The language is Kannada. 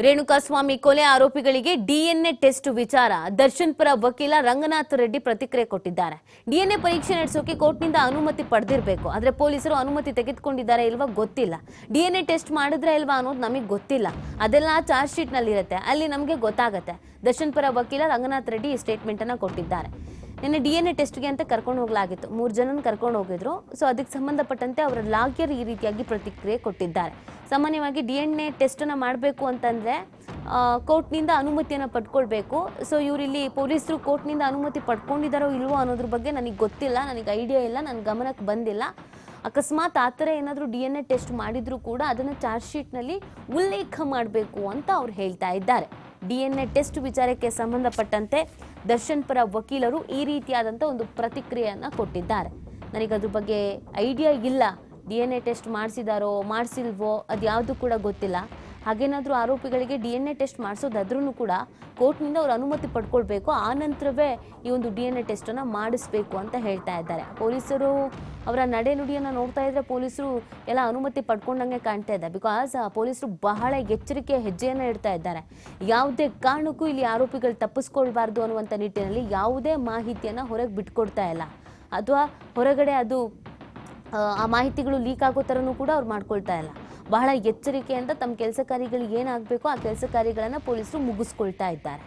ರೇಣುಕಾಸ್ವಾಮಿ ಕೊಲೆ ಆರೋಪಿಗಳಿಗೆ ಡಿಎನ್ಎ ಟೆಸ್ಟ್ ವಿಚಾರ ದರ್ಶನ್ ಪರ ವಕೀಲ ರಂಗನಾಥ್ ರೆಡ್ಡಿ ಪ್ರತಿಕ್ರಿಯೆ ಕೊಟ್ಟಿದ್ದಾರೆ. ಡಿಎನ್ಎ ಪರೀಕ್ಷೆ ನಡೆಸೋಕೆ ಕೋರ್ಟ್ನಿಂದ ಅನುಮತಿ ಪಡೆದಿರಬೇಕು. ಆದರೆ ಪೊಲೀಸರು ಅನುಮತಿ ತೆಗೆದುಕೊಂಡಿದ್ದಾರೆ ಇಲ್ವಾ ಗೊತ್ತಿಲ್ಲ. ಡಿಎನ್ಎ ಟೆಸ್ಟ್ ಮಾಡಿದ್ರೆ ಇಲ್ವಾ ಅನ್ನೋದು ನಮಗೆ ಗೊತ್ತಿಲ್ಲ. ಅದೆಲ್ಲ ಚಾರ್ಜ್ ಶೀಟ್ ನಲ್ಲಿ ಇರುತ್ತೆ, ಅಲ್ಲಿ ನಮಗೆ ಗೊತ್ತಾಗುತ್ತೆ. ದರ್ಶನ್ ಪರ ವಕೀಲ ರಂಗನಾಥ್ ರೆಡ್ಡಿ ಈ ಸ್ಟೇಟ್ಮೆಂಟ್ ಅನ್ನು ಕೊಟ್ಟಿದ್ದಾರೆ. ನಿನ್ನೆ ಡಿಎನ್ಎ ಟೆಸ್ಟ್ಗೆ ಅಂತ ಕರ್ಕೊಂಡು ಹೋಗಲಾಗಿತ್ತು. 3 ಜನನ ಕರ್ಕೊಂಡು ಹೋಗಿದ್ರು. ಸೊ ಅದಕ್ಕೆ ಸಂಬಂಧಪಟ್ಟಂತೆ ಅವರ ಲಾಯರ್ ಈ ರೀತಿಯಾಗಿ ಪ್ರತಿಕ್ರಿಯೆ ಕೊಟ್ಟಿದ್ದಾರೆ. ಸಾಮಾನ್ಯವಾಗಿ ಡಿಎನ್ಎ ಟೆಸ್ಟನ್ನು ಮಾಡಬೇಕು ಅಂತಂದರೆ ಕೋರ್ಟ್ನಿಂದ ಅನುಮತಿಯನ್ನು ಪಡ್ಕೊಳ್ಬೇಕು. ಸೊ ಇವರಿಲ್ಲಿ ಪೊಲೀಸರು ಕೋರ್ಟ್ನಿಂದ ಅನುಮತಿ ಪಡ್ಕೊಂಡಿದ್ದಾರೋ ಇಲ್ವೋ ಅನ್ನೋದ್ರ ಬಗ್ಗೆ ನನಗೆ ಗೊತ್ತಿಲ್ಲ, ನನಗೆ ಐಡಿಯಾ ಇಲ್ಲ, ನನ್ನ ಗಮನಕ್ಕೆ ಬಂದಿಲ್ಲ. ಅಕಸ್ಮಾತ್ ಆ ಥರ ಏನಾದರೂ ಡಿಎನ್ಎ ಟೆಸ್ಟ್ ಮಾಡಿದರೂ ಕೂಡ ಅದನ್ನು ಚಾರ್ಜ್ ಶೀಟ್ನಲ್ಲಿ ಉಲ್ಲೇಖ ಮಾಡಬೇಕು ಅಂತ ಅವ್ರು ಹೇಳ್ತಾ ಇದ್ದಾರೆ. ಡಿಎನ್ಎ ಟೆಸ್ಟ್ ವಿಚಾರಕ್ಕೆ ಸಂಬಂಧಪಟ್ಟಂತೆ ದರ್ಶನ್ ಪರ ವಕೀಲರು ಈ ರೀತಿಯಾದಂಥ ಒಂದು ಪ್ರತಿಕ್ರಿಯೆಯನ್ನು ಕೊಟ್ಟಿದ್ದಾರೆ. ನನಗದ್ರ ಬಗ್ಗೆ ಐಡಿಯಾ ಇಲ್ಲ, ಡಿಎನ್ಎ ಟೆಸ್ಟ್ ಮಾಡಿಸಿದಾರೋ ಮಾಡಿಸಿಲ್ವೋ ಅದು ಯಾವುದು ಕೂಡ ಗೊತ್ತಿಲ್ಲ. ಹಾಗೇನಾದರೂ ಆರೋಪಿಗಳಿಗೆ ಡಿಎನ್ಎ ಟೆಸ್ಟ್ ಮಾಡಿಸೋದಾದ್ರೂ ಕೂಡ ಕೋರ್ಟ್ನಿಂದ ಅವ್ರು ಅನುಮತಿ ಪಡ್ಕೊಳ್ಬೇಕು, ಆ ನಂತರವೇ ಈ ಒಂದು ಡಿಎನ್ಎ ಟೆಸ್ಟನ್ನು ಮಾಡಿಸ್ಬೇಕು ಅಂತ ಹೇಳ್ತಾ ಇದ್ದಾರೆ. ಪೊಲೀಸರು ಅವರ ನಡೆನುಡಿಯನ್ನು ನೋಡ್ತಾ ಇದ್ರೆ ಪೊಲೀಸರು ಎಲ್ಲ ಅನುಮತಿ ಪಡ್ಕೊಂಡಂಗೆ ಕಾಣ್ತಾ ಇದೆ. ಬಿಕಾಸ್ ಪೊಲೀಸರು ಬಹಳ ಎಚ್ಚರಿಕೆಯ ಹೆಜ್ಜೆಯನ್ನು ಇಡ್ತಾ ಇದ್ದಾರೆ. ಯಾವುದೇ ಕಾರಣಕ್ಕೂ ಇಲ್ಲಿ ಆರೋಪಿಗಳು ತಪ್ಪಿಸ್ಕೊಳ್ಬಾರ್ದು ಅನ್ನುವಂಥ ನಿಟ್ಟಿನಲ್ಲಿ ಯಾವುದೇ ಮಾಹಿತಿಯನ್ನು ಹೊರಗೆ ಬಿಟ್ಕೊಡ್ತಾ ಇಲ್ಲ, ಅಥವಾ ಹೊರಗಡೆ ಅದು ಆ ಮಾಹಿತಿಗಳು ಲೀಕ್ ಆಗೋ ಥರನೂ ಕೂಡ ಅವ್ರು ಮಾಡ್ಕೊಳ್ತಾ ಇಲ್ಲ. ಬಹಳ ಎಚ್ಚರಿಕೆಯಿಂದ ತಮ್ಮ ಕೆಲಸ ಕಾರ್ಯಗಳು ಏನಾಗಬೇಕೋ ಆ ಕೆಲಸ ಕಾರ್ಯಗಳನ್ನು ಪೊಲೀಸರು ಮುಗಿಸ್ಕೊಳ್ತಾ ಇದ್ದಾರೆ.